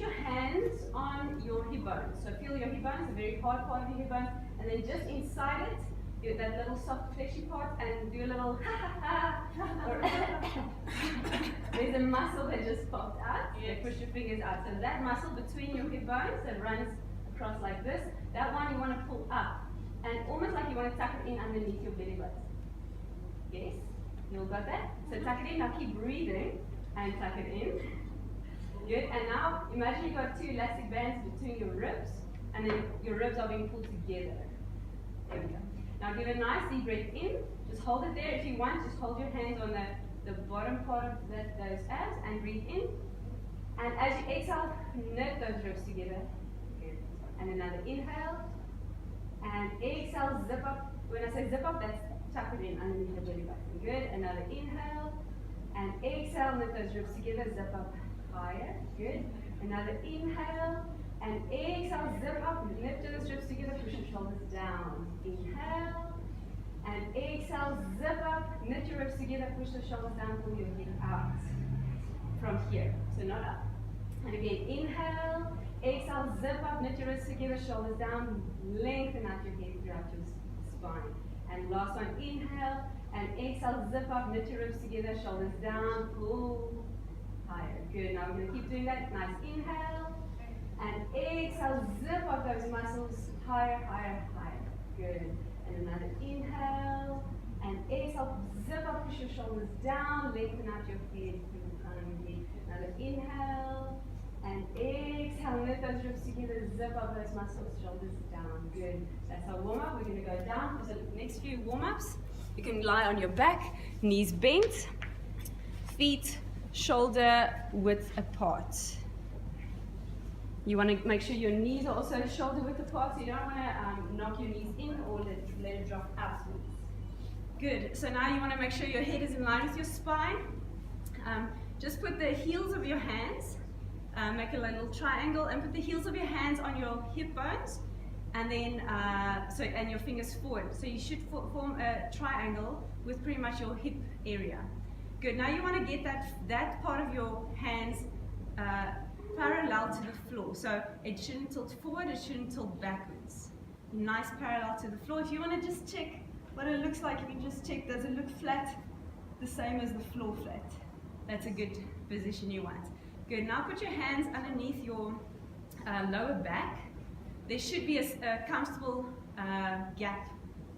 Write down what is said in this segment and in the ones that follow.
your hands on your hip bones. So feel your hip bones, the very hard part of your hip bones, and then just inside it, that little soft fleshy part, and do a little ha ha ha. There's a muscle that just popped out. Yes. So push your fingers out. So that muscle between your hip bones that runs across like this, that one you want to pull up, and almost like you want to tuck it in underneath your belly button. Yes, you all got that? So tuck it in. Now keep breathing and tuck it in. Good. And now imagine you've got two elastic bands between your ribs, and then your ribs are being pulled together. There we go. Now give a nice deep breath in. Just hold it there. If you want, just hold your hands on the bottom part of those abs and breathe in. And as you exhale, knit those ribs together. Good. And another inhale. And exhale, zip up. When I say zip up, that's tuck it in underneath the belly button. Good. Another inhale. And exhale, knit those ribs together, zip up higher. Good. Another inhale. And exhale, zip up, lift those ribs together, push your shoulders down. Inhale. And exhale, zip up, knit your ribs together, push the shoulders down, pull your head out. From here, so not up. And again, inhale, exhale, zip up, knit your ribs together, shoulders down, lengthen out your head throughout your spine. And last one, inhale, and exhale, zip up, knit your ribs together, shoulders down, pull higher. Good, now we're going to keep doing that. Nice inhale. And exhale, zip up those muscles higher, higher, higher. Good. And another inhale. And exhale, zip up, push your shoulders down, lengthen out your head through the crown of your head. Another inhale. And exhale, knit those ribs together, zip up those muscles, shoulders down. Good. That's our warm up. We're going to go down for the next few warm ups. You can lie on your back, knees bent, feet shoulder width apart. You want to make sure your knees are also shoulder width apart, so you don't want to knock your knees in or let it drop outwards. Good. So now you want to make sure your head is in line with your spine. Just put the heels of your hands, make a little triangle, and put the heels of your hands on your hip bones, and then and your fingers forward. So you should form a triangle with pretty much your hip area. Good. Now you want to get that part of your hands parallel to the floor. So it shouldn't tilt forward, it shouldn't tilt backwards. Nice parallel to the floor. If you want to just check what it looks like, you can just check, does it look flat? The same as the floor flat. That's a good position you want. Good, now put your hands underneath your lower back. There should be a comfortable gap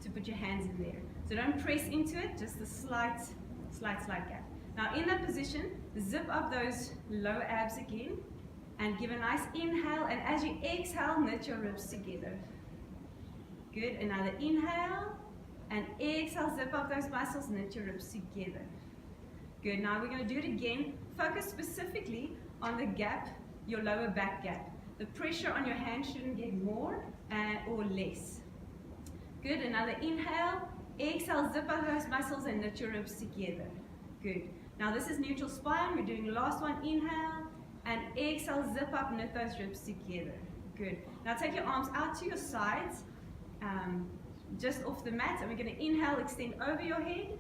to put your hands in there. So don't press into it, just a slight gap. Now in that position, zip up those lower abs again, and give a nice inhale, and as you exhale, knit your ribs together. Good, another inhale, and exhale, zip up those muscles, knit your ribs together. Good, now we're going to do it again. Focus specifically on the gap, your lower back gap. The pressure on your hand shouldn't get more or less. Good, another inhale, exhale, zip up those muscles and knit your ribs together. Good, now this is neutral spine. We're doing the last one, inhale, and exhale, zip up, knit those ribs together. Good. Now take your arms out to your sides, just off the mat, and we're going to inhale, extend over your head,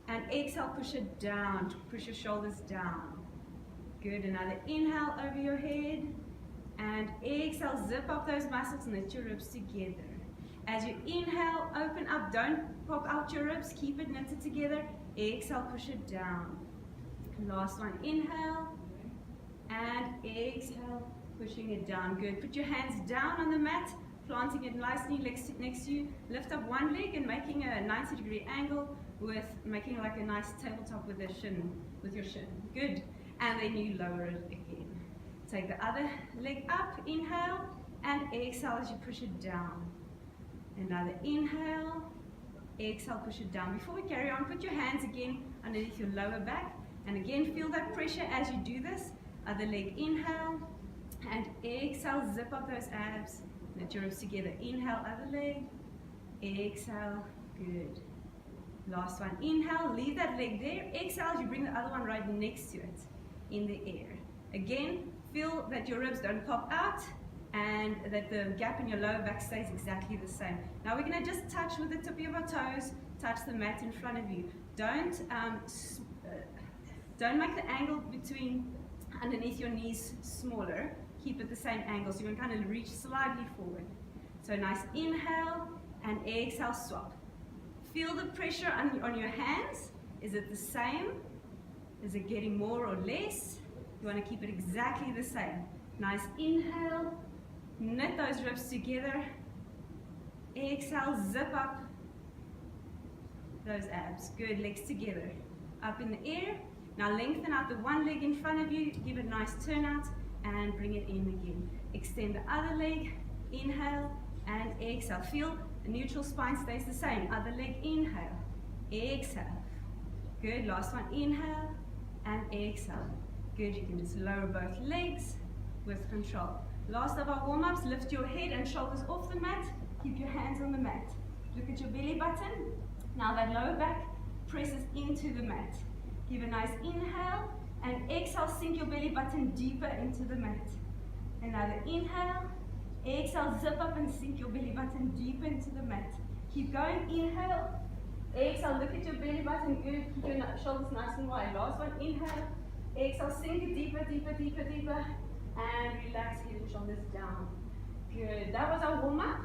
and exhale, push it down, push your shoulders down. Good. Another inhale over your head, and exhale, zip up those muscles, knit your ribs together. As you inhale, open up, don't pop out your ribs, keep it knitted together. Exhale, push it down. Last one, inhale. And exhale, pushing it down. Good. Put your hands down on the mat, planting it nicely next to you. Lift up one leg and making a 90-degree angle with making like a nice tabletop with your shin. Good. And then you lower it again. Take the other leg up, inhale, and exhale as you push it down. Another inhale, exhale, push it down. Before we carry on, put your hands again underneath your lower back, and again feel that pressure as you do this. Other leg, inhale, and exhale, zip up those abs, knit your ribs together. Inhale, other leg, exhale, good. Last one, inhale, leave that leg there. Exhale as you bring the other one right next to it in the air. Again, feel that your ribs don't pop out and that the gap in your lower back stays exactly the same. Now we're going to just touch with the tip of your toes, touch the mat in front of you. Don't make the angle between underneath your knees smaller. keep it the same angle. So you're going to kind of reach slightly forward. So nice inhale and exhale, swap. Feel the pressure on your hands. Is it the same? Is it getting more or less? You want to keep it exactly the same. Nice inhale, knit those ribs together. Exhale, zip up those abs. Good, legs together. Up in the air. Now lengthen out the one leg in front of you, give it a nice turnout, and bring it in again. Extend the other leg, inhale, and exhale. Feel the neutral spine stays the same. Other leg, inhale, exhale. Good, last one, inhale, and exhale. Good, you can just lower both legs with control. Last of our warm-ups, lift your head and shoulders off the mat. Keep your hands on the mat. Look at your belly button. Now that lower back presses into the mat. Give a nice inhale and exhale, sink your belly button deeper into the mat. Another inhale, exhale, zip up and sink your belly button deeper into the mat. Keep going, inhale, exhale, look at your belly button, good, keep your shoulders nice and wide. Last one, inhale, exhale, sink it deeper, deeper, deeper, deeper, and relax, head and shoulders down. Good, that was our warm-up.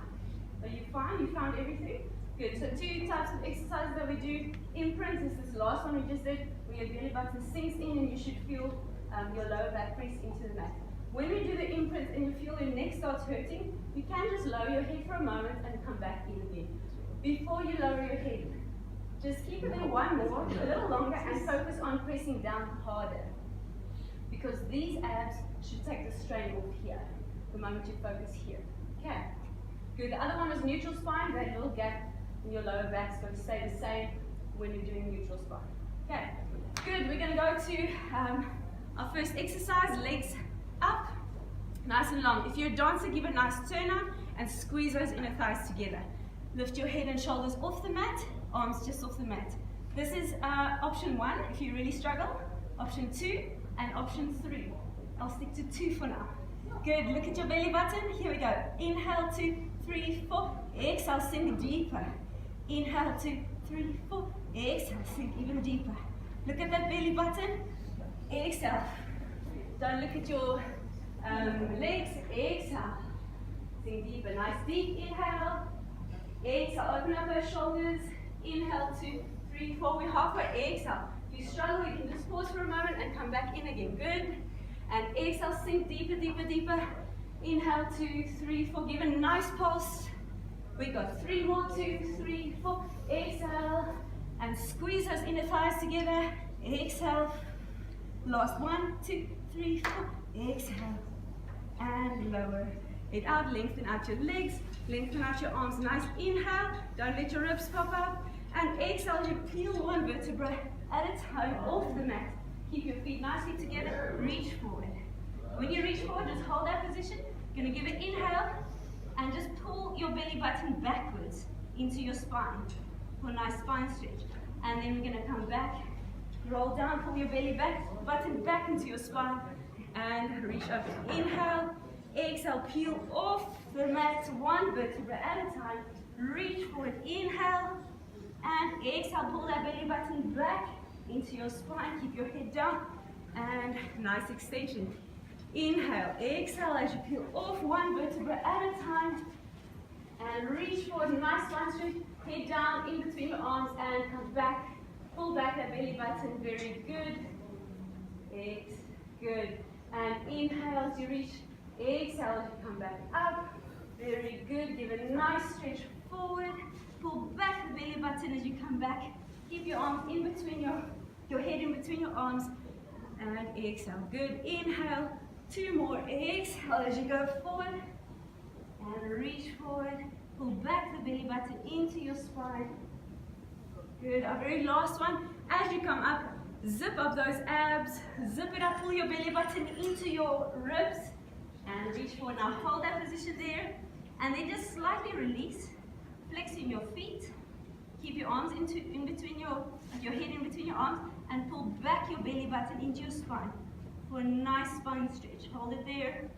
Are you fine? You found everything? Good, so two types of exercises that we do. Imprint is this last one we just did, where your belly button sinks in and you should feel your lower back press into the mat. When we do the imprint and you feel your neck starts hurting, you can just lower your head for a moment and come back in again. Before you lower your head, just keep it there one more, a little longer, and focus on pressing down harder. Because these abs should take the strain off here, the moment you focus here. Okay, good. The other one is neutral spine. That little gap in your lower back is going to stay the same when you're doing neutral spine. Okay, good. We're going to go to our first exercise, legs up, nice and long. If you're a dancer, give a nice turn out and squeeze those inner thighs together. Lift your head and shoulders off the mat, arms just off the mat. This is option 1 if you really struggle, option 2, and option 3. I'll stick to 2 for now. Good, look at your belly button. Here we go. Inhale, 2, 3, 4. Exhale, sink deeper. Inhale, 2, 3, 4. Exhale, sink even deeper. Look at that belly button. Exhale. Don't look at your legs. Exhale. Sink deeper. Nice deep inhale. Exhale. Open up those shoulders. Inhale, 2, 3, 4. We're halfway. Exhale. If you struggle, you can just pause for a moment and come back in again. Good. And exhale, sink deeper, deeper, deeper. Inhale, 2, 3, 4. Give a nice pulse. We got 3 more, 2, 3, 4. Exhale. And squeeze those inner thighs together. Exhale. Last 1, 2, 3, 4. Exhale. And lower it out. Lengthen out your legs. Lengthen out your arms. Nice inhale. Don't let your ribs pop up. And exhale, you peel one vertebra at a time off the mat. Keep your feet nicely together. Reach forward. When you reach forward, just hold that position. You're going to give an inhale and just pull your belly button backwards into your spine for a nice spine stretch. And then we're going to come back, roll down, pull your belly button back into your spine and reach up. Inhale, exhale, peel off the mat one vertebra at a time. Reach forward, inhale, and exhale, pull that belly button back into your spine, keep your head down, and nice extension. Inhale, exhale as you peel off one vertebra at a time, and reach forward, nice spine stretch, head down in between your arms, and come back, pull back that belly button, very good, good, and inhale as you reach, exhale as you come back up, very good, give a nice stretch forward, pull back the belly button as you come back, keep your arms in between your head in between your arms, and exhale. Good. Inhale. 2 more. Exhale as you go forward, and reach forward. Pull back the belly button into your spine. Good. Our very last one. As you come up, zip up those abs. Zip it up. Pull your belly button into your ribs, and reach forward. Now hold that position there, and then just slightly release. Flexing your feet. Keep your arms in between your head in between your arms, and pull back your belly button into your spine for a nice spine stretch. Hold it there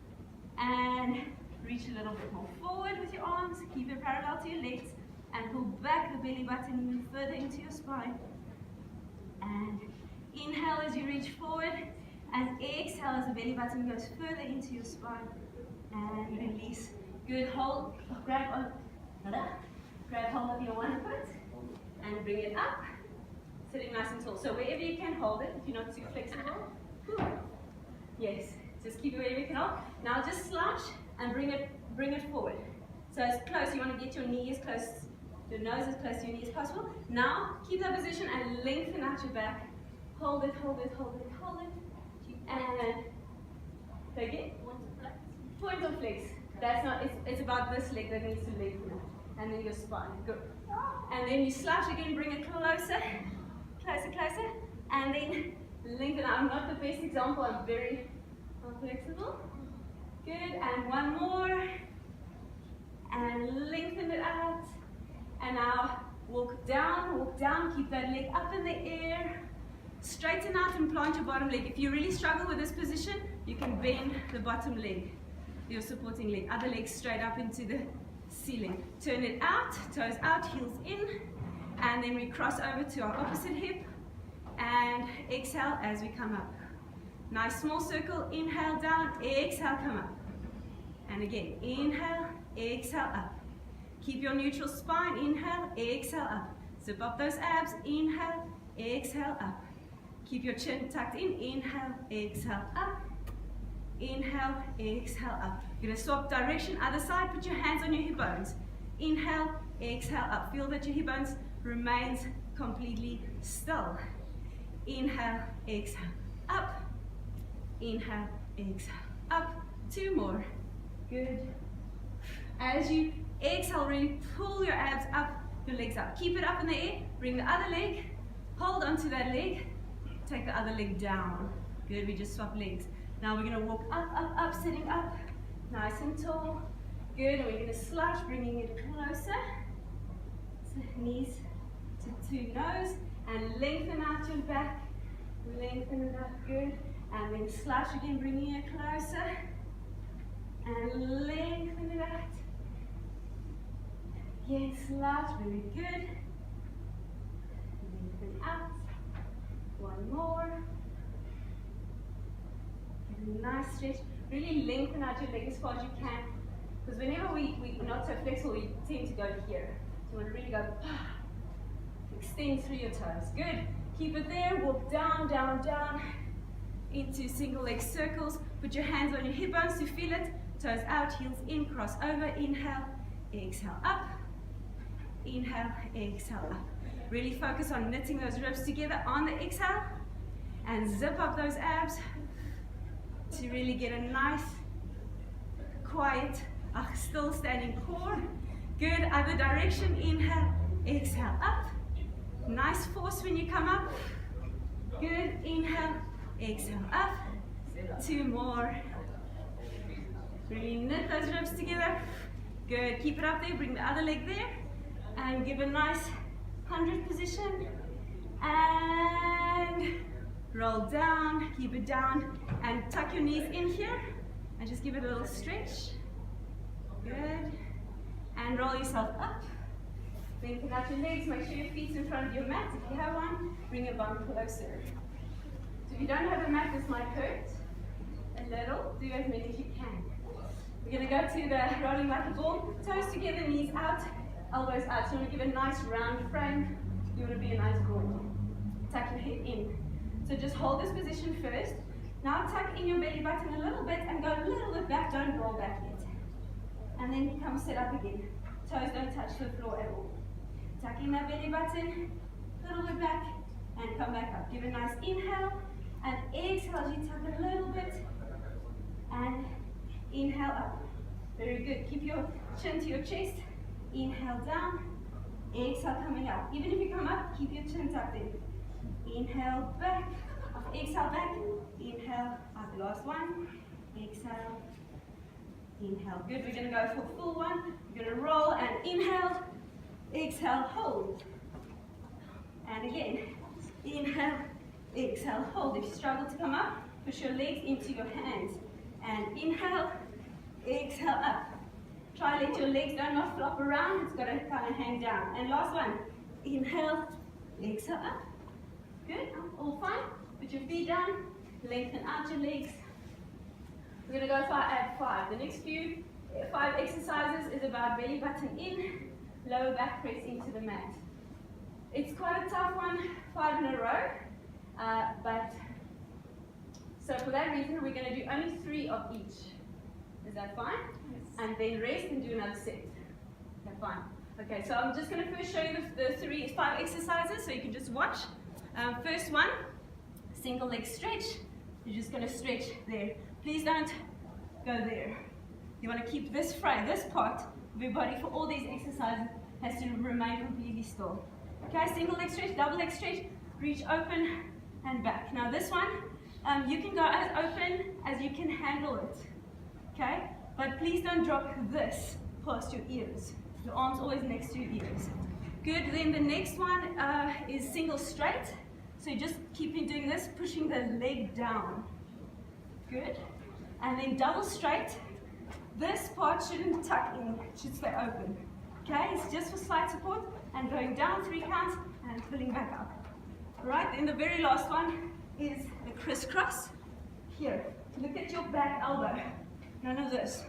and reach a little bit more forward with your arms. Keep it parallel to your legs and pull back the belly button even further into your spine. And inhale as you reach forward, And exhale as the belly button goes further into your spine. And release. Good, hold, grab hold of your one foot and bring it up. Sitting nice and tall. So wherever you can hold it, if you're not too flexible. Yes, just keep it wherever you can hold. Now just slouch and bring it forward. So as close, you want to get your knee as close, your nose as close to your knee as possible. Now keep that position and lengthen out your back. Hold it, hold it, hold it, hold it. And again, point of flex. That's not, it's about this leg that needs to lengthen out. And then your spine, good. And then you slouch again, bring it closer, closer, closer. And then lengthen out. I'm not the best example, I'm very flexible. Good, and one more. And lengthen it out. And now walk down, keep that leg up in the air. Straighten out and plant your bottom leg. If you really struggle with this position, you can bend the bottom leg, your supporting leg. Other leg straight up into the ceiling. Turn it out, toes out, heels in. And then we cross over to our opposite hip. And exhale as we come up. Nice small circle, inhale down, exhale, come up. And again, inhale, exhale, up. Keep your neutral spine, inhale, exhale, up. Zip up those abs, inhale, exhale, up. Keep your chin tucked in, inhale, exhale, up. Inhale, exhale, up. You're gonna swap direction, other side, put your hands on your hip bones. Inhale, exhale, up. Feel that your hip bones remains completely still. Inhale, exhale, up. Inhale, exhale, up. Two more. Good. As you exhale, really pull your abs up, your legs up. Keep it up in the air. Bring the other leg. Hold onto that leg. Take the other leg down. Good, we just swap legs. Now we're going to walk up, up, up, sitting up. Nice and tall. Good, and we're going to slouch, bringing it closer. So knees to nose. And lengthen out your back. Lengthen it up, good. And then slouch again, bringing it closer. And lengthen it out. Again, slouch, very good. Lengthen out. One more. Give a nice stretch. Really lengthen out your leg as far as you can. Because whenever we're not so flexible, we tend to go here. So you want to really go, extend through your toes. Good. Keep it there. Walk down, down, down. Into single leg circles. Put your hands on your hip bones to feel it. Toes out, heels in, cross over. Inhale, exhale, up. Inhale, exhale, up. Really focus on knitting those ribs together on the exhale. And zip up those abs to really get a nice, quiet, still standing core. Good, other direction. Inhale, exhale, up. Nice force when you come up. Good, inhale, exhale, up. Two more. Really knit those ribs together. Good, keep it up there, bring the other leg there. And give a nice 100 position. And roll down, keep it down. And tuck your knees in here. And just give it a little stretch. Good. And roll yourself up. Lengthen out your legs, make sure your feet's in front of your mat. If you have one, bring your bum closer. So if you don't have a mat, this might hurt a little. Do as many as you can. We're going to go to the rolling like a ball. Toes together, knees out, elbows out. So you want to give a nice round frame. You want to be a nice ball. Tuck your head in. So just hold this position first. Now tuck in your belly button a little bit and go a little bit back. Don't roll back yet. And then come sit up again. Toes don't touch the floor at all. Tuck in that belly button, a little bit back, and come back up. Give a nice inhale, and exhale as you tuck a little bit, and inhale up. Very good. Keep your chin to your chest. Inhale down, exhale coming up. Even if you come up, keep your chin tucked in. Inhale back, exhale back, inhale up. Last one, exhale, inhale. Good. We're going to go for full one. We're going to roll and inhale. Exhale, hold. And again, inhale, exhale, hold. If you struggle to come up, push your legs into your hands. And inhale, exhale, up. Try let your legs not flop around. It's got to kind of hang down. And last one, inhale, exhale, up. Good, all fine. Put your feet down. lengthen out your legs. We're going to go at 5. The next few 5 exercises is about belly button in, lower back press into the mat. It's quite a tough one, 5 in a row, so for that reason we're going to do only 3 of each. Is that fine? Yes. And then rest and do another set. Okay, fine. Okay, so I'm just going to first show you the 5 exercises so you can just watch. First one, single leg stretch. You're just going to stretch there. Please don't go there. You want to keep this part of your body for all these exercises has to remain completely still. Okay, single leg stretch, double leg stretch, reach open and back. Now this one, you can go as open as you can handle it. Okay, but please don't drop this past your ears. Your arms always next to your ears. Good, then the next one is single straight. So you just keep doing this, pushing the leg down. Good. And then double straight. This part shouldn't tuck in, it should stay open. Okay, it's just for slight support and going down 3 counts and pulling back up. Right, then the very last one is the crisscross. Here, look at your back elbow. None of this.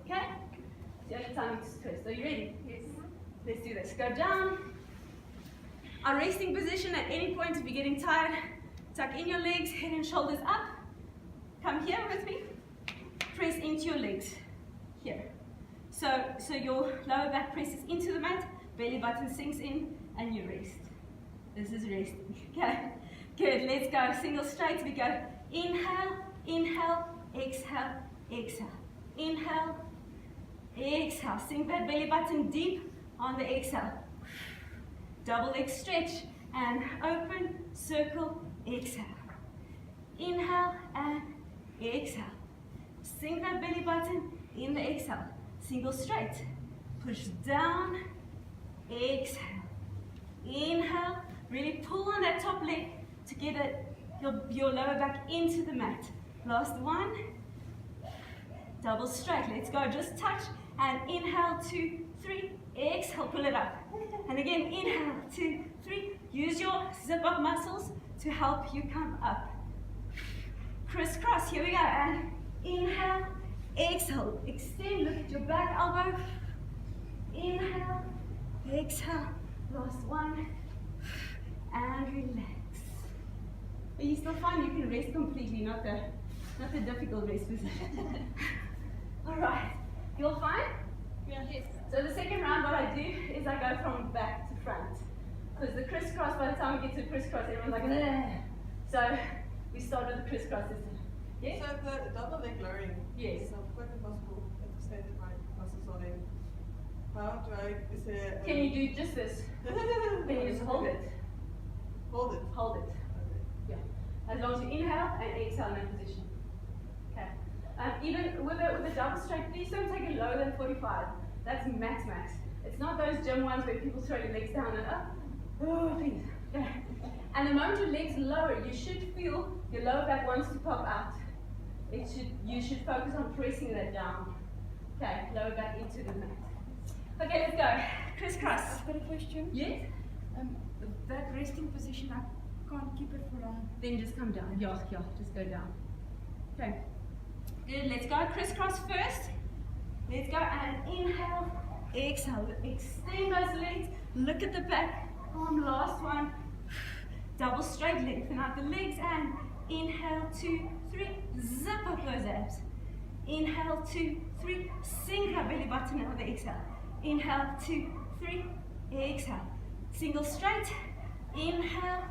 Okay? It's the only time you twist. Are you ready? Yes. Let's do this. Go down. Our resting position at any point if you're getting tired, tuck in your legs, head and shoulders up. Come here with me. Press into your legs. Here. So your lower back presses into the mat, belly button sinks in, and you rest. This is resting. Okay. Good. Let's go. Single straight. We go inhale, inhale, exhale, exhale. Inhale, exhale. Sink that belly button deep on the exhale. Double leg stretch and open, circle, exhale. Inhale and exhale. Sink that belly button in the exhale. Single straight. Push down, exhale. Inhale, really pull on that top leg to get your lower back into the mat. Last one. Double straight. Let's go. Just touch and inhale, 2, 3. Exhale, pull it up. And again, inhale, 2, 3. Use your zip up muscles to help you come up. Crisscross, here we go. And inhale, exhale. Extend, look at your back elbow. Inhale, exhale. Last one. And relax. Are you still fine? You can rest completely, not the difficult rest position. Alright. You all fine? Yeah. Yes. So the second round, what I do is I go from back to front. Because the crisscross, by the time we get to the crisscross, everyone's like, nah. So we start with the crisscross this time. Yes? So the double leg lowering Yes. is quite impossible at the stage that my muscles are in. How do I, is there Can you do just this? Then you just hold it. Hold it. Hold it. Okay. Yeah. As long as you inhale and exhale in that position. Okay. Even with the double straight, please don't take it lower than 45. That's max. It's not those gym ones where people throw your legs down and up. Oh, please. Okay. And the moment your legs lower, you should feel your lower back wants to pop out. You should focus on pressing that down. Okay, lower back into the mat. Okay, let's go. Crisscross. I've got a question. Yes? That resting position, I can't keep it for long. Then just come down. Yeah, just go down. Okay. Good, let's go crisscross first. Let's go and inhale, exhale. Extend those legs. Look at the back arm, last one. Double straight, lengthen out the legs and inhale, 2, 3. Zip up those abs. Inhale, 2, 3. Sink that belly button out with the exhale. Inhale, 2, 3. Exhale. Single straight. Inhale,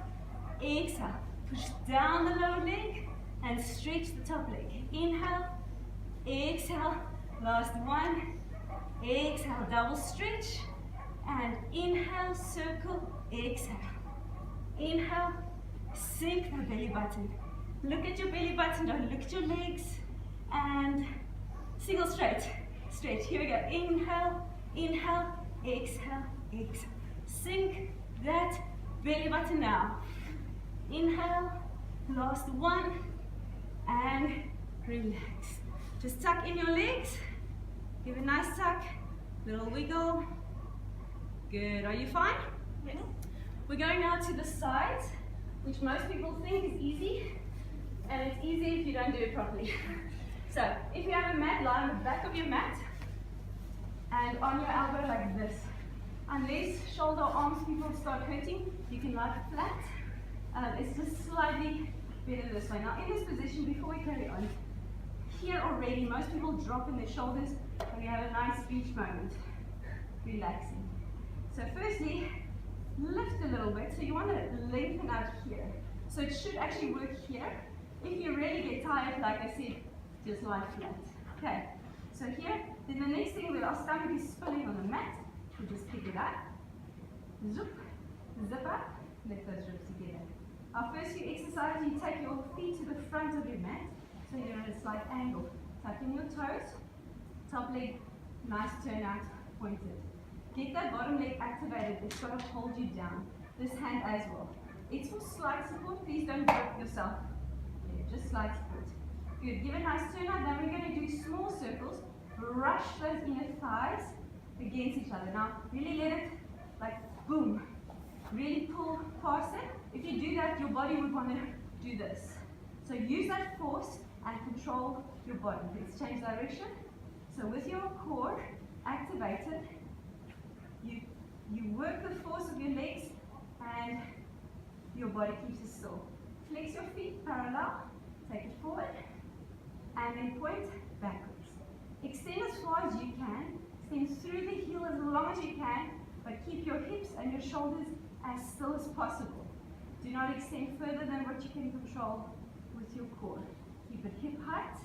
exhale. Push down the lower leg and stretch the top leg. Inhale, exhale. Last one. Exhale, double stretch. And inhale, circle, exhale. Inhale, sink the belly button. Look at your belly button, don't look at your legs. And single straight. Stretch. Here we go. Inhale, inhale, exhale, exhale. Sink that belly button now. Inhale, last one, and relax. Just tuck in your legs. Give a nice tuck, little wiggle. Good. Are you fine? Yes. We're going now to the sides, which most people think is easy. And it's easy if you don't do it properly. So, if you have a mat, lie on the back of your mat and on your elbow like this. Unless shoulder arms people start hurting, you can lie flat. It's just slightly better this way. Now in this position, before we carry on, here already most people drop in their shoulders and you have a nice beach moment, relaxing. So firstly, lift a little bit. So you want to lengthen out here. So it should actually work here. If you really get tired, like I said, just lie flat. Okay, so here, then the next thing with our stomach is spilling on the mat, we just pick it up, zoop, zip up, let those ribs together. Our first few exercises, you take your feet to the front of your mat, so you're at a slight angle. Tuck in your toes, top leg, nice turn out, pointed. Get that bottom leg activated, it's got to hold you down. This hand as well. It's for slight support, please don't grip yourself. Yeah, just slight support. Good, give a nice turn out, then we're going to do small circles, brush those inner thighs against each other. Now, really let it, like, boom, really pull past it. If you do that, your body would want to do this. So use that force and control your body. Let's change direction. So with your core activated, you work the force of your legs and your body keeps it still. Flex your feet parallel, take it forward, and then point backwards. Extend as far as you can, extend through the heel as long as you can, but keep your hips and your shoulders as still as possible. Do not extend further than what you can control with your core. Keep it hip height.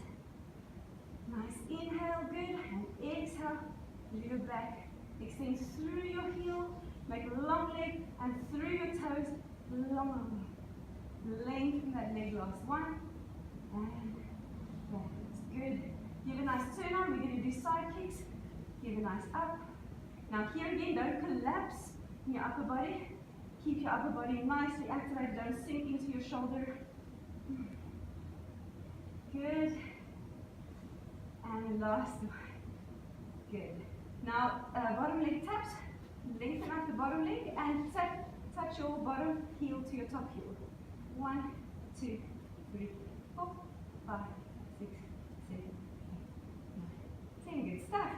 Nice inhale, good, and exhale, your back. Extend through your heel, make a long leg, and through your toes, long. Lengthen that leg, last one, and backwards, good. Give a nice turn on, we're going to do side kicks. Give a nice up. Now here again, don't collapse in your upper body. Keep your upper body nicely activated, don't sink into your shoulder. Good. And last one. Good. Now, bottom leg taps. Lengthen out the bottom leg and touch your bottom heel to your top heel. 1, 2, 3, 4, 5, 6, 7, 8, 9, 10. Good stuff.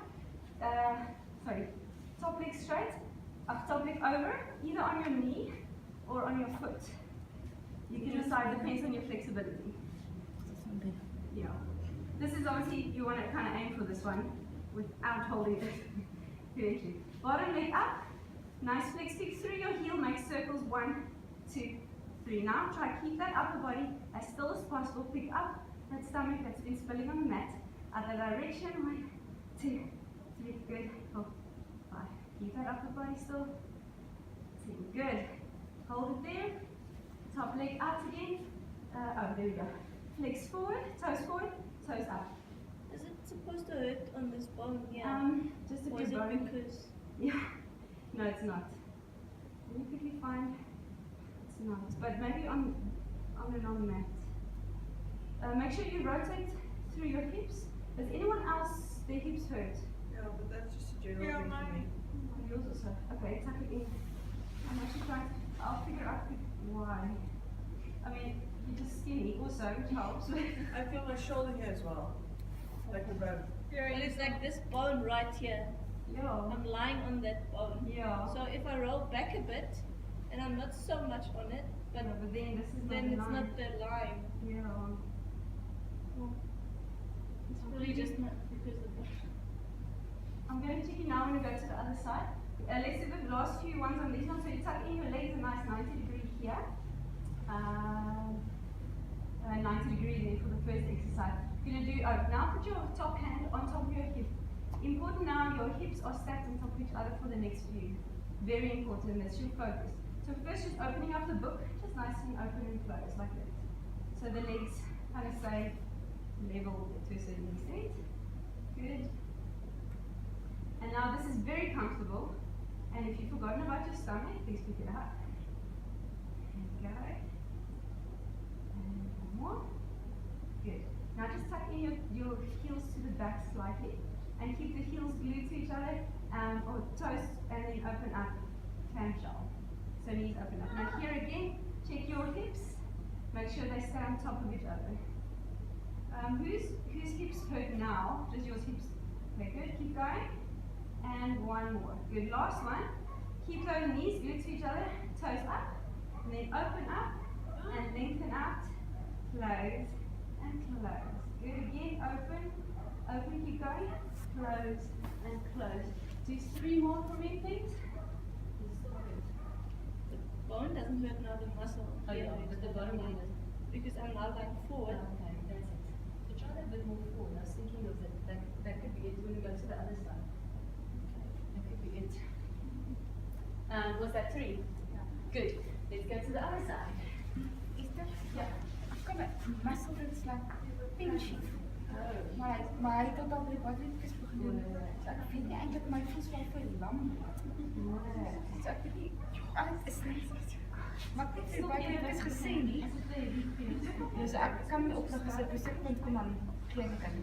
Sorry. Top leg straight. Up top leg over, either on your knee or on your foot. You can decide, depends on your flexibility. Yeah. This is obviously, you want to kind of aim for this one without holding it. Correctly. Bottom leg up, nice flex kick through your heel, make circles 1, 2, 3. Now try to keep that upper body as still as possible. Pick up that stomach that's been spilling on the mat. Other direction, 1, 2, 3, good, 4, 5. Keep that upper body still. 2, good. Hold it there. Top leg out again. Oh, there we go. Legs forward, toes up. Is it supposed to hurt on this bone here? Just a or bit is it bone. because? Yeah. No, it's not. Let me quickly find. It's not. But maybe on the mat. Make sure you rotate through your hips. Does anyone else their hips hurt? Yeah, but that's just a general thing for me. Yours also. Okay, tuck it in. I'm actually trying. I'll figure out why. I mean, you're just skinny also, which helps. I feel my shoulder here as well. Like the bone. Well, it's like this bone right here. Yeah. I'm lying on that bone. Yeah. So if I roll back a bit, and I'm not so much on it, but, Yeah, but then this is then not it's not the line. Yeah. It's really just not because of that. I'm going to take you now. I'm going to go to the other side. Let's do the last few ones on this one. So you tuck in your legs a nice 90-degree here. 90-degree there for the first exercise. You're going to do, now put your top hand on top of your hip. Important now, your hips are stacked on top of each other for the next few. Very important, that's your focus. So first just opening up the book, just nice and open and close like that. So the legs kind of stay level to a certain extent. Good. And now this is very comfortable. And if you've forgotten about your stomach, please pick it up. And go. And one more. Good. Now just tuck in your heels to the back slightly. And keep the heels glued to each other, or toes, and then open up, clamshell. So knees open up. Now here again, check your hips. Make sure they stay on top of each other. Whose hips hurt now? Does yours hips? Okay, good. Keep going. And one more. Good. Last one. Keep those knees glued to each other. Toes up. And then open up and lengthen out. Close and close. Good. Again. Open. Open. Keep going. Close and close. Do 3 more for me, please. The bone doesn't hurt now, the muscle. Oh yeah, but the bottom line is. Because I'm now going forward. Okay, that's it. So try that a bit more forward. I was thinking of that could be it when we go to the other side. Okay, that could be it. Was that 3? Yeah. Good. Let's go to the other side. Is that? Yeah. I've got a muscle that's like pinchy. Oh. Maar tot al die wat ik is begonnen. So ek weet nie eintlik my voet wel vir lam. So ek weet nie. Alles is net. Maar ek het baie keer dit gesê nie. Dus ek kan my oplig as 'n besigpunt kom aan klein kan.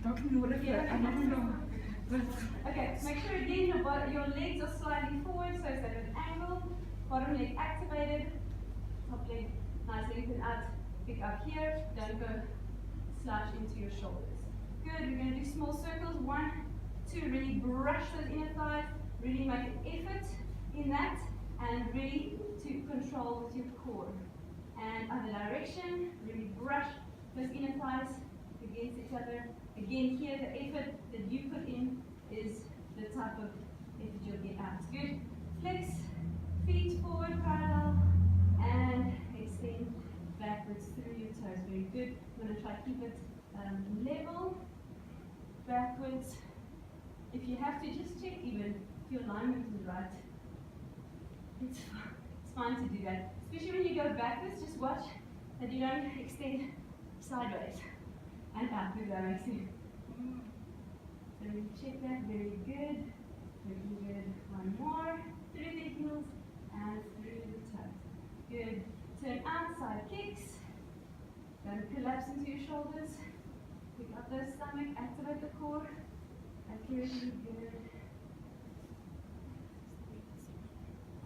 Dalk nodig vir 'n ander. Okay, make sure again your legs are slightly forward so it's at an angle. Bottom leg activated. Top leg nice lengthen out. Pick up here. Don't go slouch into your shoulders. Good. We're going to do small circles. 1, 2. Really brush those inner thighs. Really make an effort in that. And really to control with your core. And other direction. Really brush those inner thighs against each other. Again, here the effort that you put in is the type of effort you'll get out. Good. Flex, feet forward parallel, and extend backwards through your toes. Very good. I'm going to try to keep it level, backwards. If you have to, just check even if your alignment is right. It's fine to do that. Especially when you go backwards, just watch that you don't extend sideways. And up, if that makes sense. So we check that, very good. Very good. One more. Through the heels and through the toes. Good. Turn outside kicks. Don't collapse into your shoulders. Pick up the stomach, activate the core. Accurately, good.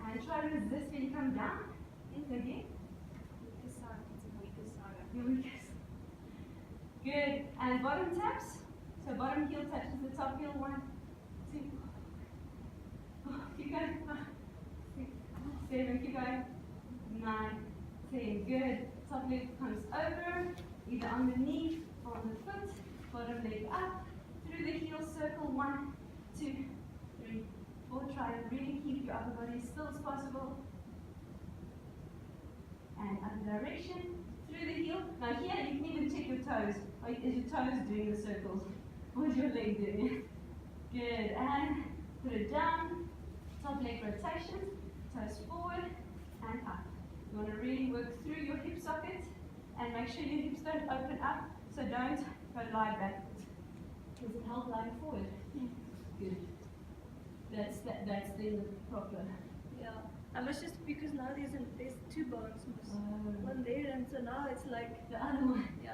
And try to resist when you come down. Again. Weakest side, it's the weakest side. Your weakest. Good. And bottom taps. So bottom heel touches the top heel. 1, 2. Oh, keep going. 5, 6, 7. Keep going. 9, 10. Good. Top leg comes over, either on the knee or on the foot. Bottom leg up. Through the heel circle. 1, 2, 3, 4. Try to really keep your upper body as still as possible. And other direction. Through the heel. Now here you can even check your toes. Is your toes doing the circles? Or is your leg doing it? Good. And put it down. Top leg rotation. Toes forward and up. You want to really work through your hip socket and make sure your hips don't open up. So don't go lie backwards. Does it help lying forward? Good. That's the proper. Yeah. I must just because now there's 2 bones. One there and so now it's like The other one. yeah,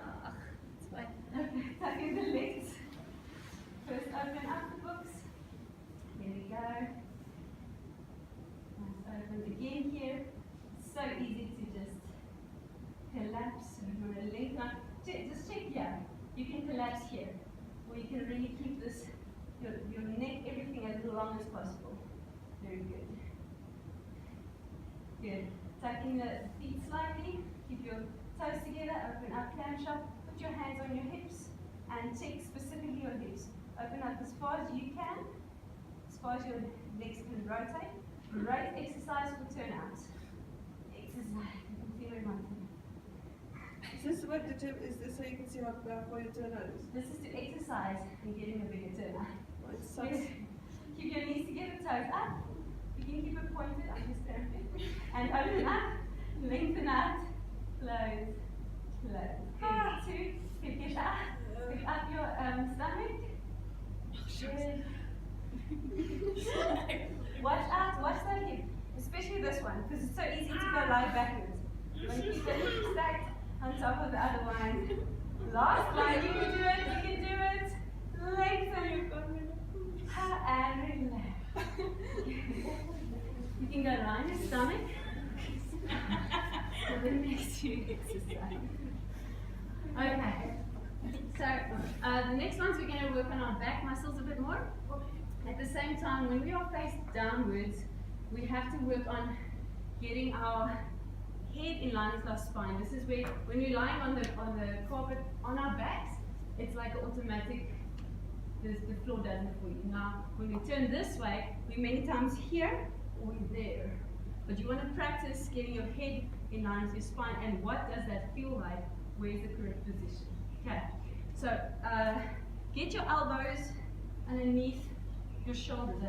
it's fine. Okay, tuck in the legs. First open up the books. Here we go. Nice open again here. So easy to just collapse. We're going to lengthen up. Just check here. You can collapse here. Or you can really keep this, your neck, everything as long as possible. Very good. Good. Tuck in the feet slightly. Keep your toes together. Open up clamshell. Put your hands on your hips and check specifically your hips. Open up as far as you can, as far as your legs can rotate. Great exercise for turnout. Exercise. You can feel it mountain. Is this what the tip is? This so you can see how far your turnout is? This is to exercise and getting a bigger turnout. Well, it sucks. Keep your knees together, toes up. You can keep it pointed, I'm just going to. And open up, lengthen out, close, close. Good. 2, pick up your stomach. Good. Watch out, watch that hip. Especially this one, because it's so easy to go lie backwards. When you keep the hip stacked on top of the other one. Last line, you can do it, you can do it. Lengthen your and relax. You can go lie on your stomach. the next two exercises. Okay. So the next ones we're going to work on our back muscles a bit more. At the same time, when we are faced downwards, we have to work on getting our head in line with our spine. This is where, when we're lying on the carpet on our backs, it's like an automatic. The floor does it for you. Now, when we turn this way, we're many times here or there. But you want to practice getting your head in line with your spine. And what does that feel like? Where's the correct position? Okay. So get your elbows underneath your shoulders.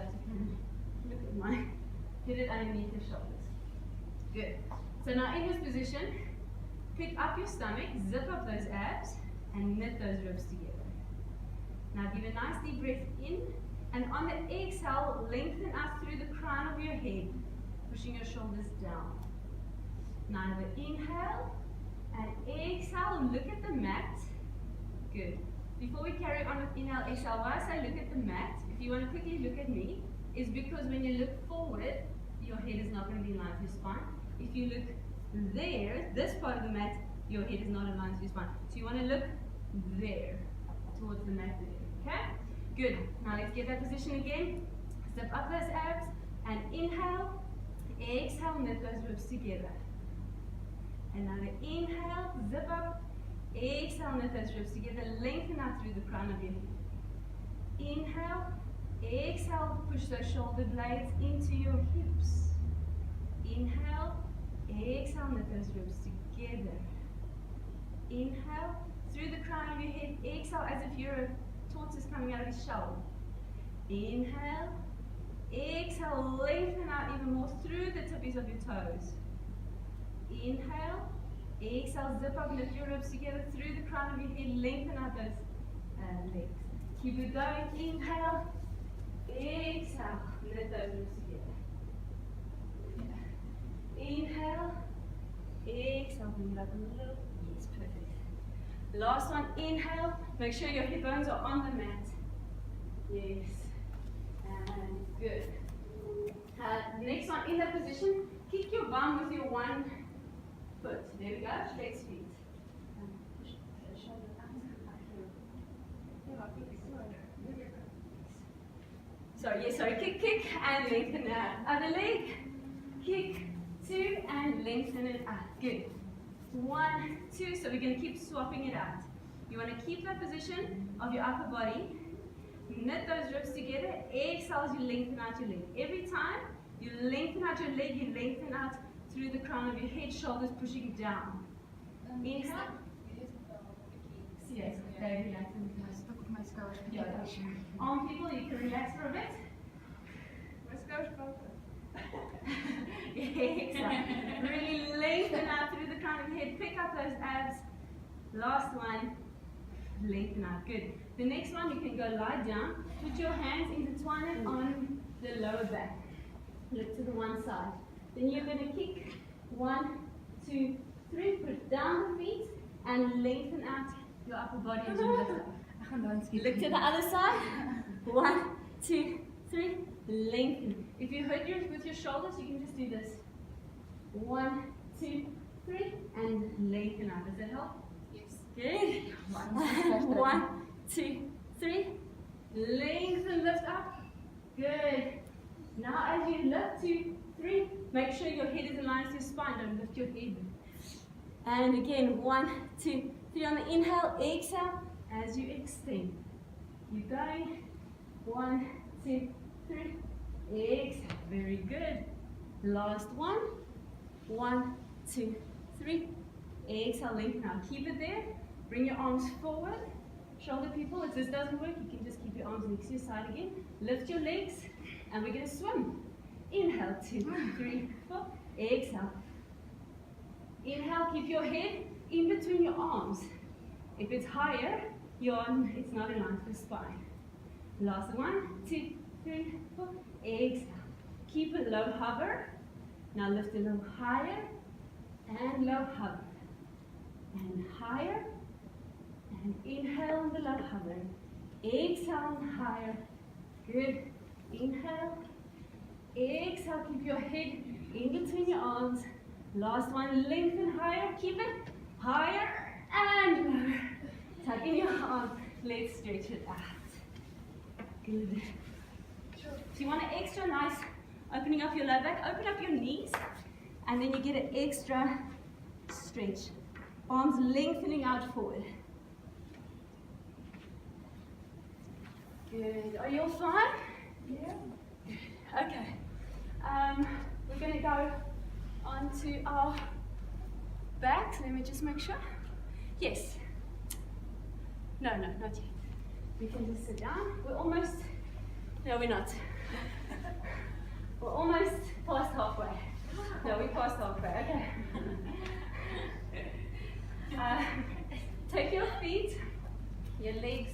Look at mine. Get it underneath your shoulders. Good. So now in this position, pick up your stomach, zip up those abs, and knit those ribs together. Now give a nice deep breath in, and on the exhale, lengthen out through the crown of your head, pushing your shoulders down. Now the inhale, and exhale, look at the mat. Good. Before we carry on with inhale, exhale, why I say look at the mat, if you want to quickly look at me, is because when you look forward, your head is not going to be in line with your spine. If you look there, this part of the mat, your head is not in line with your spine. So you want to look there, towards the mat there. Okay? Good. Now let's get that position again. Zip up those abs and inhale, exhale, knit those ribs together. And now the inhale, zip up, exhale, knit those ribs together, lengthen out through the crown of your head. Inhale, exhale, push those shoulder blades into your hips. Inhale, exhale, knit those ribs together. Inhale, through the crown of your head, exhale as if you're a tortoise coming out of a shell. Inhale, exhale, lengthen out even more through the tippies of your toes. Inhale, exhale, zip up, lift your ribs together through the crown of your head, lengthen out those legs. Keep it going. Inhale, exhale, lift those ribs together. Inhale, exhale, bring it up a little. Yes, perfect. Last one, inhale, make sure your hip bones are on the mat. Yes, and good. Next one, in that position, kick your bum with your one foot. There we go, flex feet. Push the shoulder up. Sorry, kick, and lengthen out. Other leg, kick, 2, and lengthen it out. Good. 1, 2, so we're going to keep swapping it out. You want to keep that position of your upper body, knit those ribs together, exhale as you lengthen out your leg. Every time you lengthen out your leg, you lengthen out through the crown of your head, shoulders pushing down. Inhale. Yes, very relaxed. Arm people, you can relax for a bit. Exactly. Really lengthen out through the crown of your head. Pick up those abs. Last one. Lengthen out. Good. The next one, you can go lie down. Put your hands intertwined on the lower back. Look to the one side. Then you're going to kick. 1, 2, 3. Put down the feet and lengthen out your upper body as you lift up. Look to the other side. 1, 2, 3. Lengthen. If you hurt yours with your shoulders, you can just do this. 1, 2, 3, and lengthen out. Does that help? Yes. Good. 1, 2, 3. Lengthen, lift up. Good. Now as you lift, 2, 3, make sure your head is in line with your spine. Don't lift your head. And again, 1, 2, 3 on the inhale. Exhale as you extend. Keep going. 1, 2, 3. Exhale. Very good. Last one. 1, 2, 3. Exhale, lengthen out. Keep it there. Bring your arms forward. Shoulder people, if this doesn't work, you can just keep your arms next to your side again. Lift your legs, and we're going to swim. Inhale, 2, 3, 4. Exhale. Inhale, keep your head in between your arms. If it's higher, it's not in line with the spine. Last 1, 2, 3, 4. Exhale. Keep it low, hover. Now lift a little higher, and low hover. And higher, and inhale and the low hover. Exhale and higher. Good. Inhale. Exhale, keep your head in between your arms. Last one, lengthen higher, keep it higher and lower. Tuck in your arm, let's stretch it out. Good. So you want an extra nice opening up your lower back, open up your knees, and then you get an extra stretch. Arms lengthening out forward. Good. Are you all fine? Yeah. Okay. We're going to go onto our backs. Let me just make sure. Yes. No, not yet. We can just sit down. We're almost, no, we're not. We're almost past halfway. No, we're past halfway. Okay. Take your feet, your legs,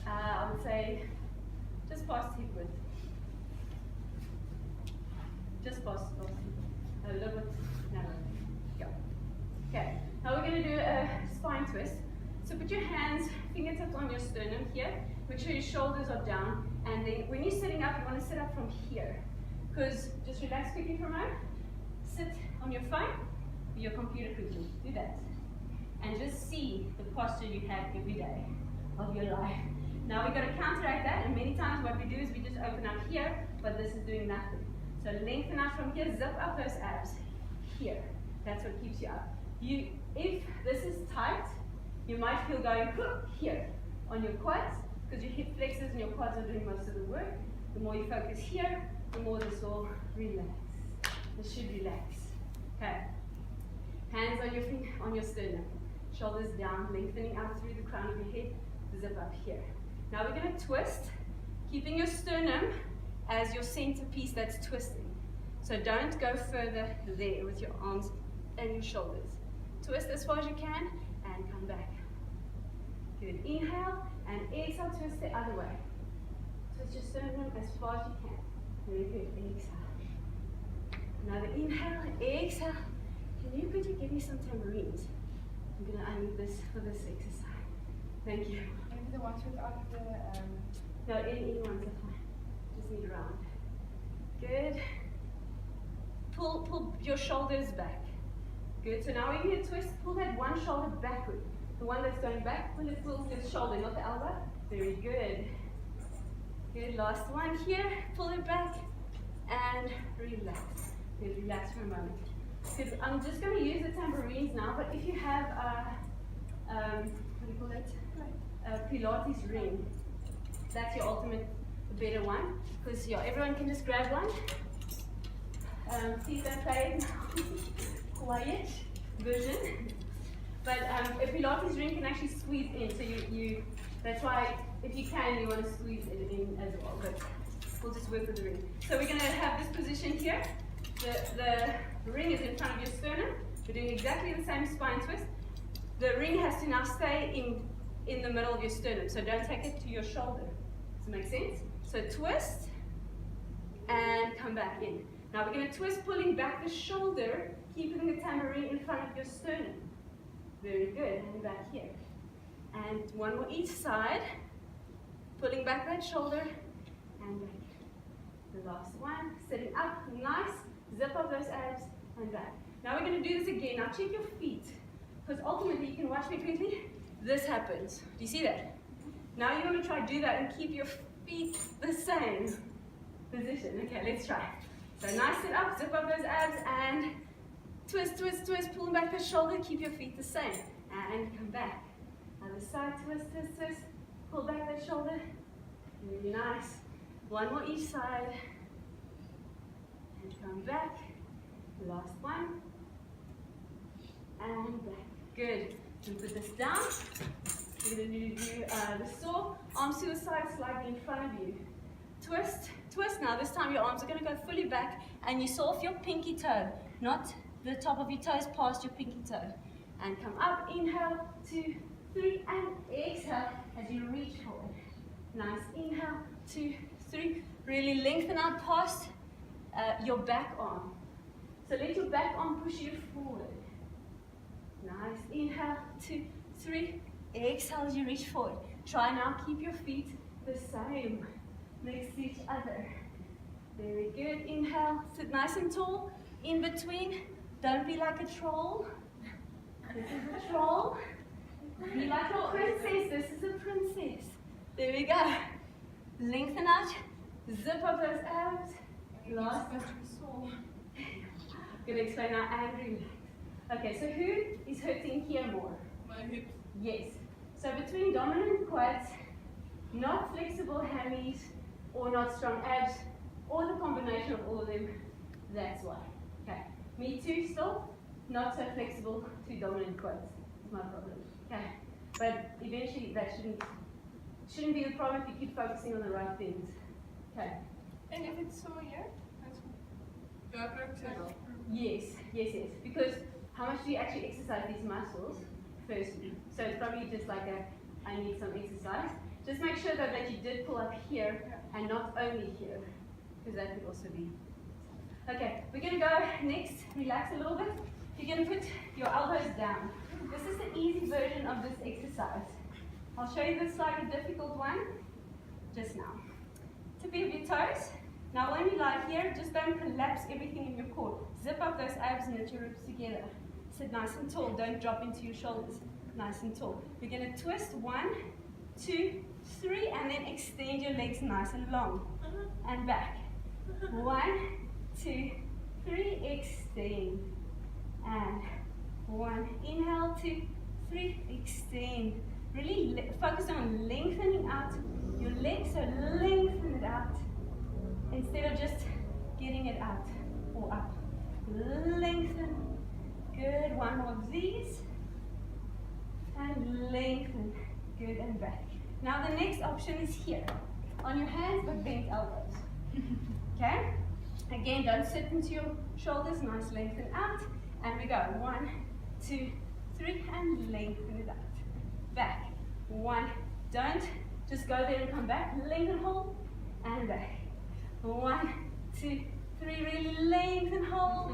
I would say, just past hip width. Just past hip width. A little bit narrow. Go. Okay. Now we're going to do a spine twist. So put your hands, fingertips on your sternum here. Make sure your shoulders are down. And then when you're sitting up, you want to sit up from here. Because just relax quickly for a moment. Sit on your phone or your computer quickly. Do that. And just see the posture you have every day of your life. Now we've got to counteract that, and many times what we do is we just open up here, but this is doing nothing. So lengthen out from here, zip up those abs here. That's what keeps you up. If this is tight, you might feel going here on your quads, because your hip flexors and your quads are doing most of the work. The more you focus here, the more this will relax. This should relax. Okay. Hands on your sternum. Shoulders down, lengthening out through the crown of your head, zip up here. Now we're going to twist, keeping your sternum as your centerpiece that's twisting. So don't go further there with your arms and your shoulders. Twist as far as you can and come back. Good. Inhale and exhale, twist the other way. Twist your sternum as far as you can. Very good. Exhale. Another inhale, exhale. Can you quickly give me some tambourines? I'm going to unmute this for this exercise. Thank you. Maybe the ones without the... No, any ones are fine. Just need a round. Good. Pull your shoulders back. Good. So now when you twist, pull that one shoulder backward. The one that's going back, pull the shoulder, not the elbow. Very good. Good. Last one here. Pull it back and relax. Good. Relax for a moment. Good. I'm just going to use the tambourines now, but if you have what do you call it? A Pilates ring, that's your ultimate, the better one, because everyone can just grab one. Please don't play it now. Quiet version. But a Pilates ring can actually squeeze in, so that's why if you can, you want to squeeze it in as well. But we'll just work with the ring. So we're going to have this position here. The ring is in front of your sternum. We're doing exactly the same spine twist. The ring has to now stay in the middle of your sternum, so don't take it to your shoulder. Does that make sense? So twist and come back in. Now we're going to twist, pulling back the shoulder, keeping the tambourine in front of your sternum. Very good. And back here. And one more each side. Pulling back that shoulder and back. The last one. Sitting up, nice. Zip up those abs and back. Now we're going to do this again. Now check your feet, because ultimately you can watch me quickly. This happens. Do you see that? Now you want to try to do that and keep your feet the same position. Okay, let's try. So nice sit up, zip up those abs and twist, twist, twist, pull back the shoulder, keep your feet the same. And come back. Other side, twist, twist, twist, pull back that shoulder. Really nice. One more each side. And come back. Last one. And back. Good. And put this down. We're going to do the saw. Arms to the side, slightly in front of you. Twist, twist. Now this time your arms are going to go fully back and you saw off your pinky toe, not the top of your toes past your pinky toe. And come up, inhale, 2, 3, and exhale as you reach forward. Nice, inhale, 2, 3. Really lengthen out past your back arm. So let your back arm push you forward. Nice, inhale, 2, 3. Exhale as you reach forward. Try now, keep your feet the same next to each other. Very good. Inhale, sit nice and tall. In between, Don't be like a troll. This is a troll. Be like a princess. This is a princess. There we go. Lengthen out. Zip up those abs. Last. Gonna explain now and relax. Okay, so who is hurting here more? My hips. Yes. So between dominant quads, not flexible hammies, or not strong abs, or the combination of all of them, that's why. Okay. Me too still, not so flexible to dominant quads. It's my problem. Okay. But eventually that shouldn't be the problem if you keep focusing on the right things. Okay. And if it's sore here, that's Ja, ik ook zeggen. Yes, yes, yes. Because how much do you actually exercise these muscles firstly? So it's probably just like I need some exercise. Just make sure though that you did pull up here and not only here, because that could also be. Okay, we're going to go next, relax a little bit. You're going to put your elbows down. This is the easy version of this exercise. I'll show you the slightly difficult one just now. Tip of your toes. Now when you lie here, just don't collapse everything in your core. Zip up those abs and knit your ribs together. Sit nice and tall, don't drop into your shoulders. Nice and tall. We're going to twist 1, 2, 3, and then extend your legs nice and long. And back. 1, 2, 3, extend. And 1, inhale, 2, 3, extend. Really focus on lengthening out your legs, so lengthen it out. Instead of just getting it out or up. Lengthen. Good. One more of these. And lengthen. Good, and back. Now the next option is here. On your hands but bent elbows. Okay? Again, don't sit into your shoulders. Nice lengthen out. And we go. 1, 2, 3, and lengthen it out. Back. 1. Don't just go there and come back. Lengthen, hold, and back. 1, 2, 3, really lengthen, hold,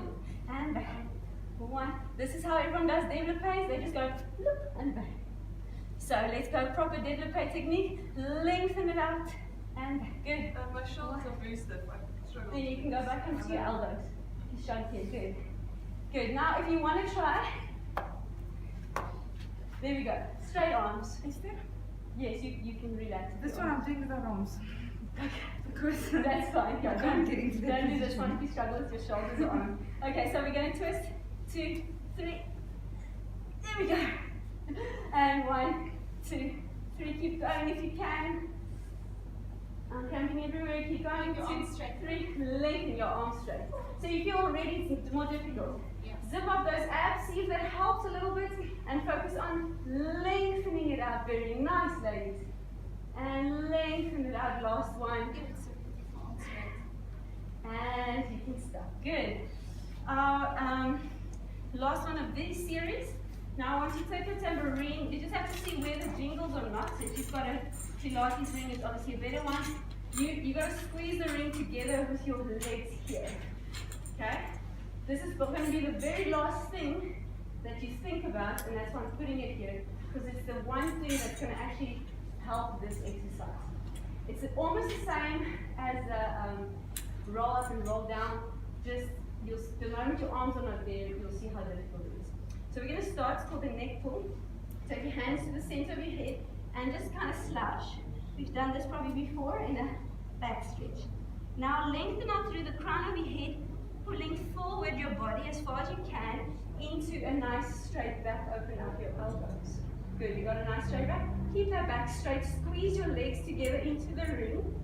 and back. 1. This is how everyone does développés. They just go loop and back. So let's go proper développé technique. Lengthen it out and back. Good. My shoulders are very stiff. I struggle. Then you can go back onto your elbows. Just shut here. Good. Good. Now if you want to try, there we go. Straight arms. Is there? Yes, you can relax. This one I'm doing with our arms. Because that's fine. I can't get into that Don't do this position. one if you struggle with your shoulders or arms. Okay, so we're going to twist. 2, 3. There we go. And 1, 2, 3. Keep going if you can. I'm jumping everywhere. Keep going. 2, 3. Lengthen your arms straight. So you feel already it's more difficult. Zip up those abs. See if that helps a little bit. And focus on lengthening it out. Very nice, ladies. And lengthen it out. Last one. And you can stop. Good. Our last one of this series. Now I want you to take your tambourine. You just have to see where the jingles or not. So if you've got a Pilates ring, it's obviously a better one. You got to squeeze the ring together with your legs here. Okay? This is going to be the very last thing that you think about, and that's why I'm putting it here, because it's the one thing that's going to actually help this exercise. It's almost the same as the roll up and roll down. Just the moment your arms are not there, you'll see how difficult it is. So we're going to start. It's called the neck pull. Take your hands to the center of your head and just kind of slouch. We've done this probably before in a back stretch. Now lengthen out through the crown of your head, pulling forward your body as far as you can into a nice straight back. Open up your elbows. Good, you got a nice straight back. Keep that back straight. Squeeze your legs together into the ring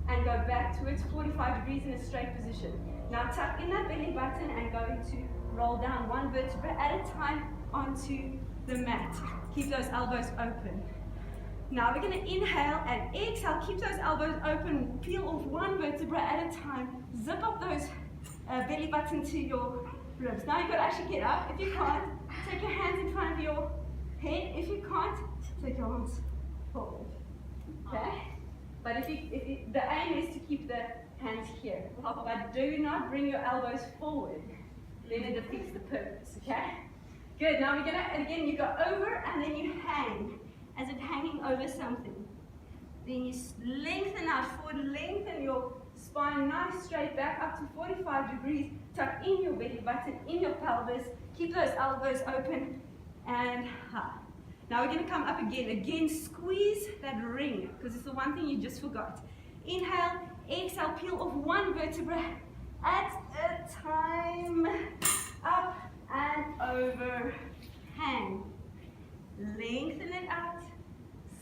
and go back towards 45 degrees in a straight position. Now tuck in that belly button and go into roll down one vertebra at a time onto the mat. Keep those elbows open. Now we're going to inhale and exhale. Keep those elbows open. Peel off one vertebra at a time. Zip up those belly button to your ribs. Now you've got to actually get up. If you can't, take your hands in front of your head. If you can't, take your arms forward. Okay? But the aim is to keep the hands here. But do not bring your elbows forward. Then it defeats the purpose. Okay? Good. Now we're gonna again. You go over and then you hang, as if hanging over something. Then you lengthen out forward. Lengthen your Spine nice, straight back up to 45 degrees. Tuck in your belly button, in your pelvis. Keep those elbows open. And now we're going to come up again. Again, squeeze that ring, because it's the one thing you just forgot. Inhale, exhale, peel off one vertebra at a time. Up and over. Hang. Lengthen it out.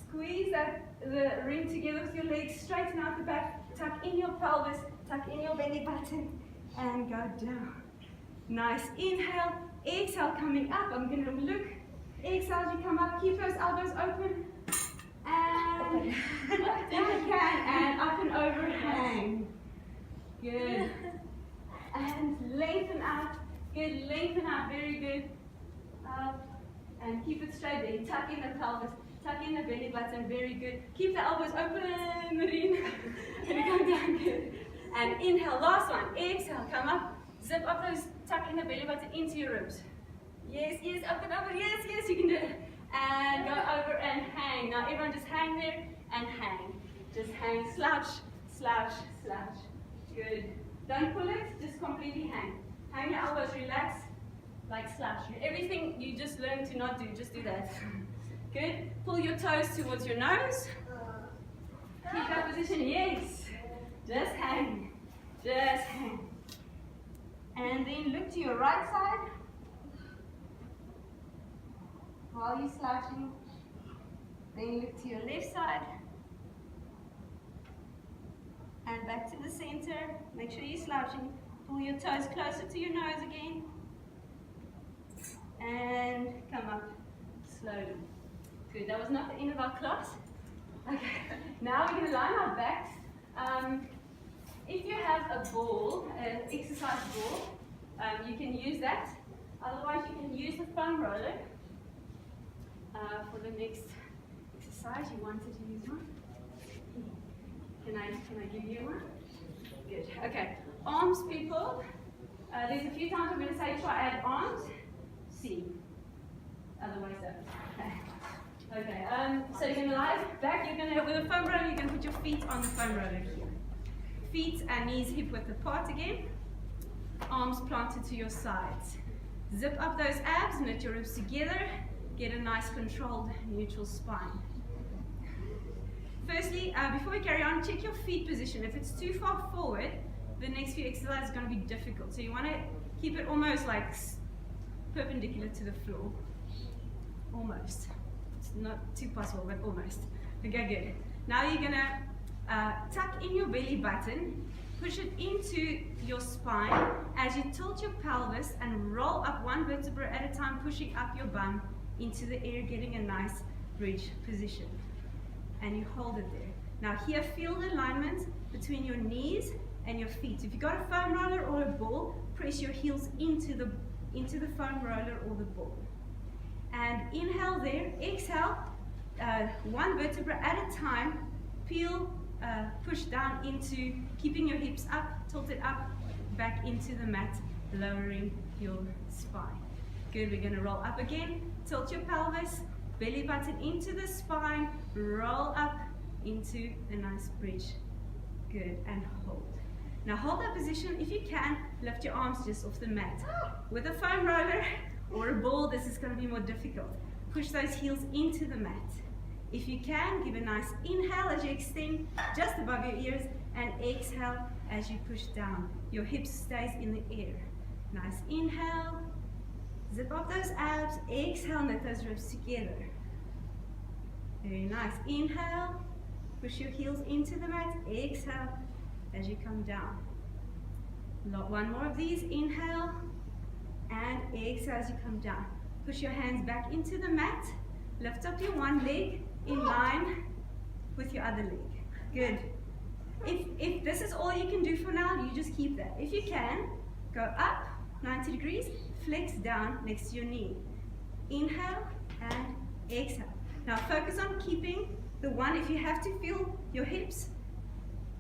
Squeeze the ring together with your legs. Straighten out the back. Tuck in your pelvis. Tuck in your belly button. And go down. Nice. Inhale. Exhale, coming up. I'm going to look. Exhale as you come up. Keep those elbows open. And if you can. And up and over. Hang. Good. And lengthen out. Good. Lengthen out. Very good. Up. And keep it straight there. Tuck in the pelvis. Tuck in the belly button. Very good. Keep the elbows open. Marine. And come down. Good. And inhale. Last one. Exhale. Come up. Zip up those. Tuck in the belly button into your ribs. Yes, yes. Up and over. Yes, yes. You can do it. And go over and hang. Now everyone just hang there and hang. Just hang. Slouch. Slouch. Slouch. Good. Don't pull it. Just completely hang. Hang your elbows. Relax. Like slouch. Everything you just learn to not do, just do that. Good. Pull your toes towards your nose. Keep that position. Yes. Just hang. Just hang. And then look to your right side while you're slouching. Then look to your left side. And back to the center. Make sure you're slouching. Pull your toes closer to your nose again. And come up slowly. Good, that was not the end of our class. Okay, now we're going to line our backs. If you have a ball, an exercise ball, you can use that. Otherwise, you can use the foam roller for the next exercise. You wanted to use one? Can I give you one? Good. Okay, arms, people. There's a few times I'm going to say try add arms. C. Otherwise, so. Okay. So you're gonna lie back. You're gonna with a foam roller. You're gonna put your feet on the foam roller here. Feet and knees hip width apart again. Arms planted to your sides. Zip up those abs. Knit your ribs together. Get a nice controlled neutral spine. Firstly, before we carry on, check your feet position. If it's too far forward, the next few exercises are going to be difficult. So you want to keep it almost like perpendicular to the floor. Almost. It's not too possible, but almost. Okay, good. Now you're gonna tuck in your belly button, push it into your spine as you tilt your pelvis and roll up one vertebra at a time, pushing up your bum into the air, getting a nice bridge position. And you hold it there. Now here, feel the alignment between your knees and your feet. If you've got a foam roller or a ball, press your heels into the foam roller or the ball. And inhale there, exhale, one vertebra at a time, peel, push down into, keeping your hips up, tilted up, back into the mat, lowering your spine. Good, we're gonna roll up again, tilt your pelvis, belly button into the spine, roll up into a nice bridge. Good, and hold. Now hold that position. If you can, lift your arms just off the mat. With a foam roller or a ball, this is going to be more difficult. Push those heels into the mat. If you can, give a nice inhale as you extend just above your ears, and exhale as you push down. Your hips stays in the air. Nice inhale, zip up those abs, exhale, knit those ribs together. Very nice. Inhale, push your heels into the mat, exhale as you come down. One more of these. Inhale and exhale as you come down. Push your hands back into the mat. Lift up your one leg in line with your other leg. Good. If this is all you can do for now, you just keep that. If you can, go up 90 degrees, flex down next to your knee. Inhale and exhale. Now focus on keeping the one. If you have to feel your hips,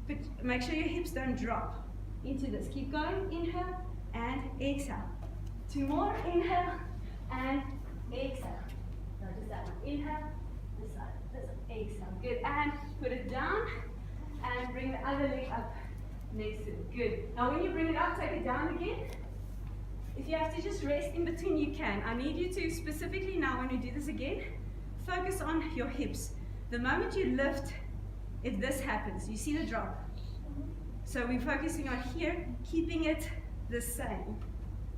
but make sure your hips don't drop into this. Keep going. Inhale and exhale. Two more. Inhale and exhale. No, just that one. Inhale, this side. This one. Exhale. Good. And put it down and bring the other leg up next to it. Good. Now when you bring it up, take it down again. If you have to just rest in between, you can. I need you to specifically now, when we do this again, focus on your hips. The moment you lift, if this happens, you see the drop. So we're focusing on here, keeping it the same,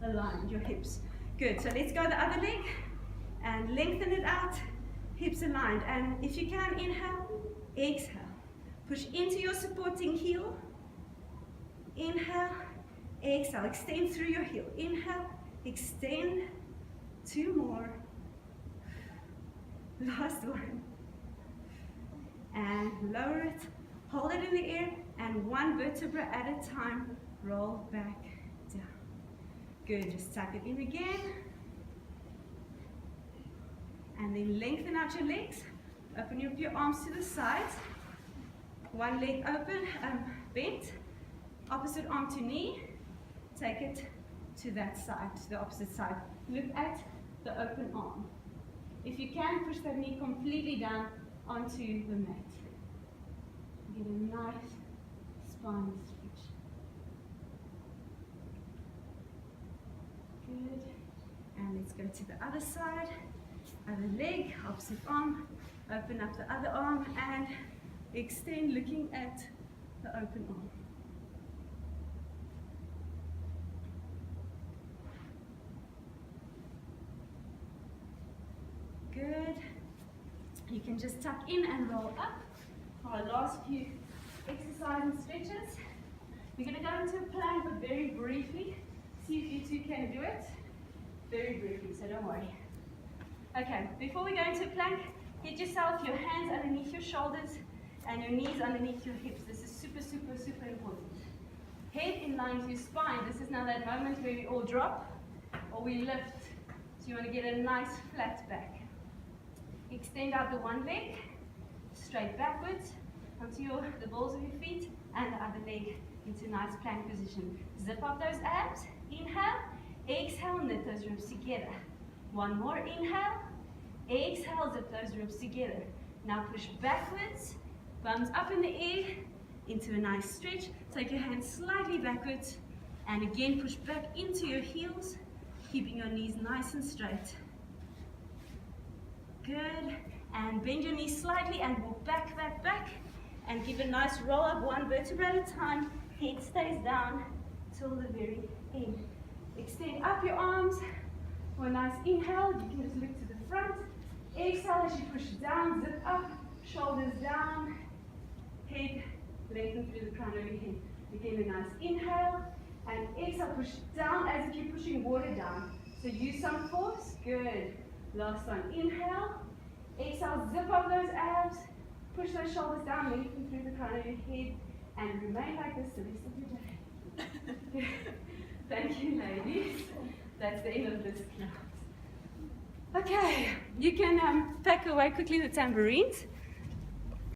aligned, your hips. Good, so let's go the other leg, and lengthen it out, hips aligned. And if you can, inhale, exhale. Push into your supporting heel, inhale, exhale, extend through your heel. Inhale, extend, 2 more. Last one. And lower it, hold it in the air, and 1 vertebra at a time, roll back down. Good, just tuck it in again. And then lengthen out your legs, open up your arms to the sides. 1 leg open, bent, opposite arm to knee, take it to that side, to the opposite side. Look at the open arm. If you can, push that knee completely down onto the mat. Get a nice spine stretch. Good. And let's go to the other side. Other leg, opposite arm. Open up the other arm and extend, looking at the open arm. Good. You can just tuck in and roll up for our last few exercise and stretches. We're going to go into a plank, but very briefly. See if you two can do it. Very briefly, so don't worry. Okay, before we go into a plank, get yourself your hands underneath your shoulders and your knees underneath your hips. This is super, super, super important. Head in line to your spine. This is now that moment where we all drop or we lift. So you want to get a nice flat back. Extend out the one leg, straight backwards onto the balls of your feet, and the other leg into a nice plank position. Zip up those abs. Inhale, exhale, knit those ribs together. 1 more inhale, exhale, zip those ribs together. Now push backwards, thumbs up in the air, into a nice stretch. Take your hands slightly backwards, and again push back into your heels, keeping your knees nice and straight. Good, and bend your knees slightly and walk back, back, back, and give a nice roll up 1 vertebra at a time. Head stays down till the very end. Extend up your arms for a nice inhale. You can just look to the front. Exhale as you push down, zip up, shoulders down, head lengthen through the crown of your head. Again, a nice inhale, and exhale, push down as if you're pushing water down. So use some force. Good. Last one, inhale, exhale, zip up those abs, push those shoulders down, lengthen through the crown of your head, and remain like this the rest of your day. Thank you, ladies. That's the end of this class. Okay, you can pack away quickly the tambourines.